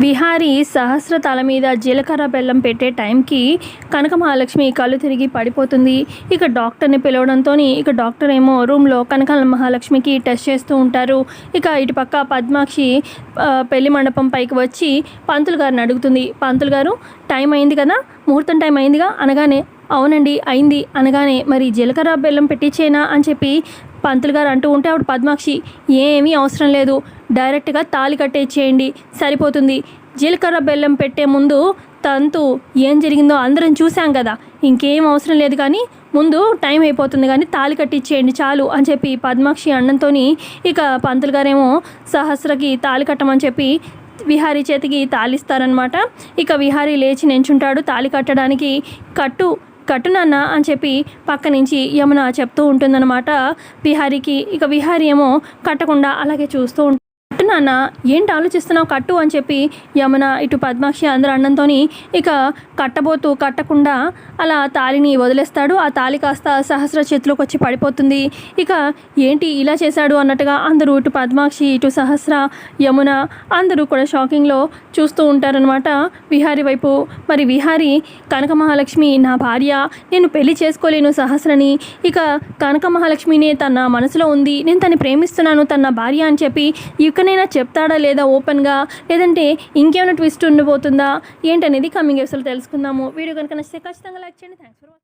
విహారీ సహస్ర తల మీద జీలకర్ర బెల్లం పెట్టే టైంకి కనక మహాలక్ష్మి కళ్ళు తిరిగి పడిపోతుంది. ఇక డాక్టర్ని పిలవడంతో ఇక డాక్టర్ ఏమో రూమ్లో కనక మహాలక్ష్మికి టెస్ట్ చేస్తూ ఉంటారు. ఇక ఇటుపక్క పద్మాక్షి పెళ్లి మండపం పైకి వచ్చి పంతులు గారిని అడుగుతుంది. పంతులు గారు, టైం అయింది కదా, ముహూర్తం టైం అయిందిగా అనగానే అవునండి అయింది అనగానే మరి జీలకర్ర బెల్లం పెట్టించేనా అని చెప్పి పంతులు గారు అంటూ ఉంటే ఆవిడ పద్మాక్షి ఏమీ అవసరం లేదు, డైరెక్ట్గా తాళి కట్టేసేయండి సరిపోతుంది. జీలకర్ర బెల్లం పెట్టే ముందు తంతు ఏం జరిగిందో అందరం చూసాం కదా, ఇంకేం అవసరం లేదు, కానీ ముందు టైం అయిపోతుంది కానీ తాళి కట్టించేయండి చాలు అని చెప్పి పద్మాక్షి అన్నంతో ఇక పంతులు గారేమో సహస్రకి తాళి కట్టమని చెప్పి విహారీ చేతికి తాళిస్తారనమాట. ఇక విహారీ లేచి నించుంటాడు తాళి కట్టడానికి. కట్టు నాన్న అని చెప్పి పక్క నుంచి యమున చెప్తూ ఉంటుందన్నమాట విహారీకి. ఇక విహారీ ఏమో కట్టకుండా అలాగే చూస్తూ ఉంటుంది. కట్టు నాన్న, ఏంటి ఆలోచిస్తున్నావు, కట్టు అని చెప్పి యమున ఇటు పద్మాక్షి అందరూ అన్నంతో ఇక కట్టబోతూ కట్టకుండా అలా తాళిని వదిలేస్తాడు. ఆ తాళి కాస్త సహస్ర చేతిలోకి వచ్చి పడిపోతుంది. ఇక ఏంటి ఇలా చేశాడు అన్నట్టుగా అందరూ ఇటు పద్మాక్షి ఇటు సహస్ర యమున అందరూ కూడా షాకింగ్లో చూస్తూ ఉంటారనమాట విహారీ వైపు. మరి విహారీ కనక మహాలక్ష్మి నా భార్య, నేను పెళ్లి చేసుకోలేను సహస్రని, ఇక కనక మహాలక్ష్మినే తన మనసులో ఉంది, నేను తను ప్రేమిస్తున్నాను తన భార్య అని చెప్పి ఇకనైనా చెప్తాడా లేదా ఓపెన్గా, లేదంటే ఇంకేమైనా ట్విస్ట్ ఉండిపోతుందా ఏంటనేది కమింగ్ ఎపిసోడ్లో తెలుసుకుందాము. వీడియో కనుక నచ్చితే ఖచ్చితంగా లైక్ చేయండి. Thanks for watching.